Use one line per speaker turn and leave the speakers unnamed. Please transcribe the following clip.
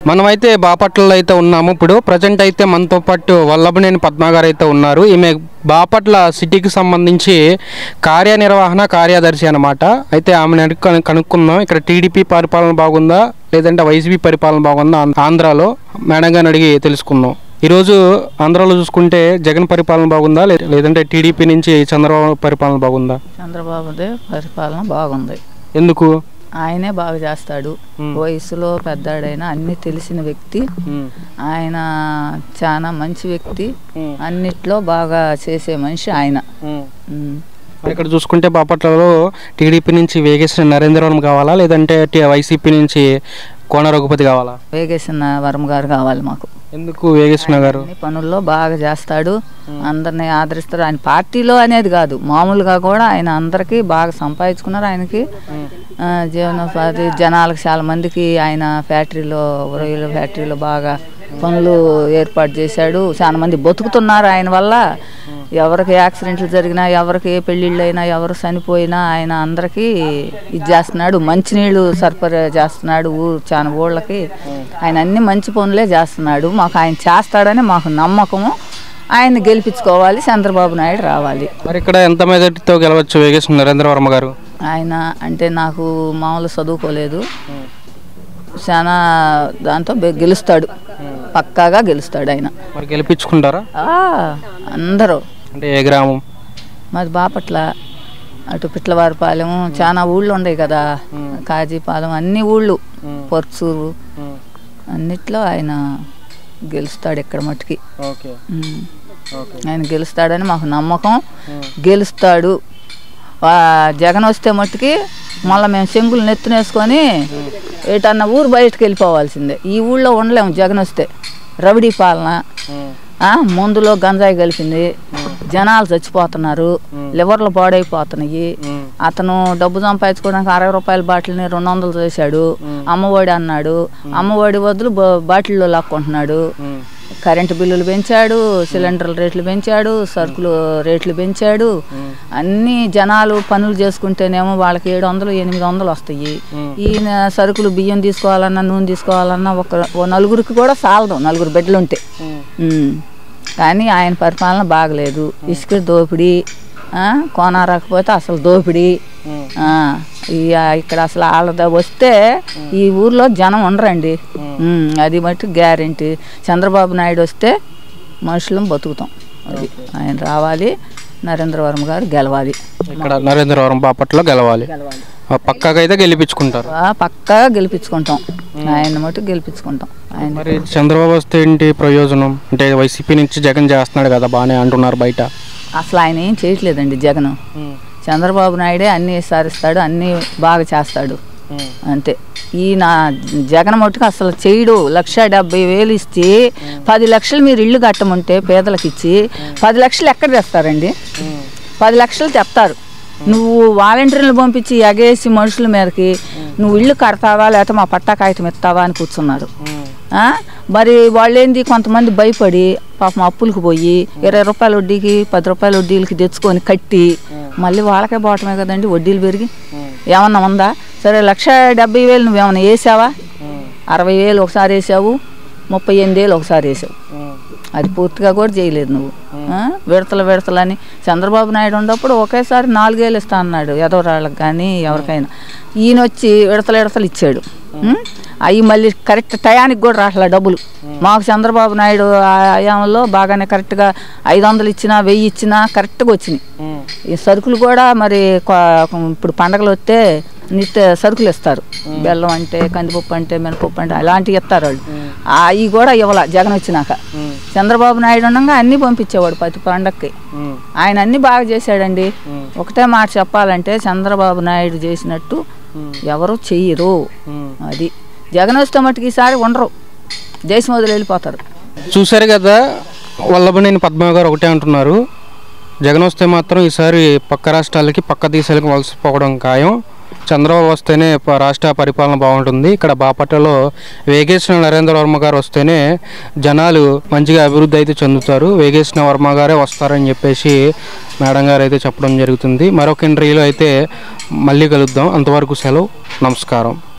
మనమైతే బాపట్లలో అయితే ఉన్నాము. ఇప్పుడు ప్రజెంట్ అయితే మనతో పాటు వల్లభనేని పద్మ గారు అయితే ఉన్నారు. ఈమె బాపట్ల సిటీకి సంబంధించి కార్యనిర్వహణ కార్యదర్శి అనమాట. అయితే ఆమెను కనుక్కుందాం, ఇక్కడ టీడీపీ పరిపాలన బాగుందా లేదంటే వైసీపీ పరిపాలన బాగుందా ఆంధ్రాలో మేడం గారిని అడిగి తెలుసుకుందాం. ఈరోజు ఆంధ్రాలో చూసుకుంటే జగన్ పరిపాలన బాగుందా లేదంటే టీడీపీ నుంచి చంద్రబాబు పరిపాలన బాగుందా?
చంద్రబాబుదే పరిపాలన బాగుంది.
ఎందుకు?
ఆయనే బాగా చేస్తాడు. వయసులో పెద్దాడైనా అన్ని తెలిసిన వ్యక్తి ఆయన, చాలా మంచి వ్యక్తి, అన్నిట్లో బాగా చేసే మనిషి ఆయన.
ఇక్కడ చూసుకుంటే బాపట్లలో టీడీపీ నుంచి వేగేసిన నరేంద్రవరం కావాలా లేదంటే వైసీపీ నుంచి కోన రఘుపతి కావాలా?
వేగేసిన వరం గారు కావాలి మాకు.
ఎందుకు వేగేసిన గారు?
పనుల్లో బాగా చేస్తాడు, అందరినీ ఆదరిస్తాడు. ఆయన పార్టీలో అనేది కాదు, మామూలుగా కూడా ఆయన అందరికీ బాగా సంపాదించుకున్నారు. ఆయనకి జీవనోపాధి జనాలకు చాలా మందికి ఆయన ఫ్యాక్టరీలో రొయ్యల ఫ్యాక్టరీలో బాగా పనులు ఏర్పాటు చేశాడు. చాలా మంది బతుకుతున్నారు ఆయన వల్ల. ఎవరికి యాక్సిడెంట్లు జరిగినా, ఎవరికి పెళ్ళిళ్ళు అయినా, ఎవరు చనిపోయినా ఆయన అందరికీ ఇది చేస్తున్నాడు. మంచినీళ్ళు సరఫరా చేస్తున్నాడు చాలా ఊళ్ళకి. ఆయన అన్ని మంచి పనులే చేస్తున్నాడు. మాకు ఆయన చేస్తాడని మాకు నమ్మకము. ఆయన గెలిపించుకోవాలి, చంద్రబాబు నాయుడు రావాలి.
మరి ఇక్కడ ఎంత మెజార్టీతో గెలవచ్చు వేగేసిన నరేంద్రవర్మ గారు?
ఆయన అంటే నాకు మామూలు చదువుకోలేదు, చాలా దాంతో గెలుస్తాడు, పక్కాగా గెలుస్తాడు ఆయన.
మరి గెలిపించుకుంటారా
అందరూ?
అంటే ఏ గ్రామం?
మాది బాపట్ల, అటు పిట్లవారిపాలెం, చాలా ఊళ్ళు ఉన్నాయి కదా, కాజీపాలెం, అన్ని ఊళ్ళు, పర్చూరు, అన్నిట్లో ఆయన గెలుస్తాడు ఇక్కడ మట్టుకి. ఆయన గెలుస్తాడని మాకు నమ్మకం. గెలుస్తాడు. జగన్ వస్తే మట్టుకి మళ్ళీ మేము చెంగులు నెత్తునేసుకొని ఏటన్నా ఊరు బయటకు వెళ్ళిపోవాల్సిందే. ఈ ఊళ్ళో ఉండలేము జగన్ వస్తే. రవిడీ పాలన, మందులో గంజాయి కలిపింది, జనాలు చచ్చిపోతున్నారు, లివర్లు పాడైపోతున్నాయి. అతను డబ్బు సంపాదించుకోవడానికి 60 రూపాయల బాటిల్ని 200 చేశాడు. అమ్మఒడి అన్నాడు, అమ్మఒడి వదులు బాటిల్లో లాక్కుంటున్నాడు. కరెంటు బిల్లులు పెంచాడు, సిలిండర్ల రేట్లు పెంచాడు, సరుకులు రేట్లు పెంచాడు. అన్ని జనాలు పనులు చేసుకుంటేనేమో వాళ్ళకి 700, 800 వస్తాయి. ఈయన సరుకులు బియ్యం తీసుకోవాలన్నా, నూనె తీసుకోవాలన్నా ఓ నలుగురికి కూడా చాలదు, 4 బిడ్డలు ఉంటే. కానీ ఆయన పరిపాలన బాగలేదు. ఇసుక దోపిడీ, కోన రాకపోతే అసలు దోపిడీ. ఇక్కడ అసలు వాళ్ళ వస్తే ఈ ఊర్లో జనం ఉండరండి, అది మట్టి గ్యారెంటీ. చంద్రబాబు నాయుడు వస్తే మనుషులం బతుకుతాం. అది ఆయన రావాలి, నరేంద్రవరం గారు గెలవాలి.
ఇక్కడ నరేంద్రవరం బాపట్ల గెలవాలి, పక్కాగా అయితే గెలిపించుకుంటారు.
పక్కాగా గెలిపించుకుంటాం, ఆయన మటు గెలిపించుకుంటాం. ఆయన
మరి చంద్రబాబు వస్తే ఏంటి ప్రయోజనం? అంటే వైసీపీ నుంచి జగన్ చేస్తున్నాడు కదా, బాగానే అంటున్నారు బయట.
అసలు ఆయన ఏం చేయట్లేదండి జగన్. చంద్రబాబు నాయుడే అన్నీ సారిస్తాడు, అన్నీ బాగా చేస్తాడు, అంతే. ఈయన జగన్ మట్టుకు అసలు చేయడు. 1,70,000 ఇచ్చి 10 లక్షలు మీరు ఇల్లు కట్టమంటే పేదలకు ఇచ్చి 10 లక్షలు ఎక్కడ తెస్తారండి? 10 లక్షలు తెస్తారు. నువ్వు వాలంటీర్లు పంపించి ఎగేసి మనుషుల మీదకి నువ్వు ఇల్లు కడతావా లేకపోతే మా పట్టా కాగితం ఇస్తావా అని కూర్చున్నారు. మరి వాళ్ళేంది, కొంతమంది భయపడి పాపం అప్పులకు పోయి 20 రూపాయల వడ్డీకి 10 రూపాయల వడ్డీలకి తెచ్చుకొని కట్టి మళ్ళీ వాళ్ళకే పోవటమే కదండి, వడ్డీలు పెరిగి. ఏమన్నా ఉందా? సరే 1,70,000 నువ్వేమన్నా వేసావా? 60,000 ఒకసారి వేసావు, 38,000 ఒకసారి వేసావు. అది పూర్తిగా కూడా చేయలేదు నువ్వు. విడతలని చంద్రబాబు నాయుడు ఉన్నప్పుడు ఒకేసారి 4,000 ఇస్తా అన్నాడు ఎదవరాళ్ళకి కానీ ఎవరికైనా. ఈయన వచ్చి విడతలు ఇచ్చాడు. అవి మళ్ళీ కరెక్ట్ టయానికి కూడా రాట్లా డబ్బులు. మాకు చంద్రబాబు నాయుడు హయాంలో బాగానే కరెక్ట్గా 500 ఇచ్చినా 1000 ఇచ్చినా కరెక్ట్గా వచ్చినాయి. ఈ సరుకులు కూడా మరి ఇప్పుడు పండగలు వస్తే నిత్య సరుకులు ఇస్తారు. బెల్లం అంటే, కందిపప్పు అంటే, మినపప్పు అంటే అలాంటివి ఇస్తారు వాళ్ళు. అవి కూడా ఇవ్వాల జగన్ వచ్చినాక. చంద్రబాబు నాయుడు ఉండగా అన్నీ పంపించేవాడు ప్రతి పండగకి. ఆయన అన్నీ బాగా చేశాడండి. ఒకటే మాట చెప్పాలంటే చంద్రబాబు నాయుడు చేసినట్టు ఎవరు చెయ్యరు. అది జగన్ వస్తే మట్టుకు ఈసారి ఉండరు, దేశం వదిలి వెళ్ళిపోతారు.
చూశారు కదా, వల్లభనేని పద్మ గారు ఒకటే అంటున్నారు, జగన్ వస్తే మాత్రం ఈసారి పక్క రాష్ట్రాలకి పక్క దేశాలకు వలసపోవడం ఖాయం. చంద్రబాబు వస్తేనే రాష్ట్ర పరిపాలన బాగుంటుంది. ఇక్కడ బాపట్లలో వేగేసిన నరేంద్రవర్మ గారు వస్తేనే జనాలు మంచిగా అభివృద్ధి అయితే చెందుతారు, వేగేసిన వర్మ గారే వస్తారని చెప్పేసి మేడం గారు అయితే చెప్పడం జరుగుతుంది. మరొక ఇంటర్వ్యూలో అయితే మళ్ళీ కలుద్దాం. అంతవరకు సెలవు, నమస్కారం.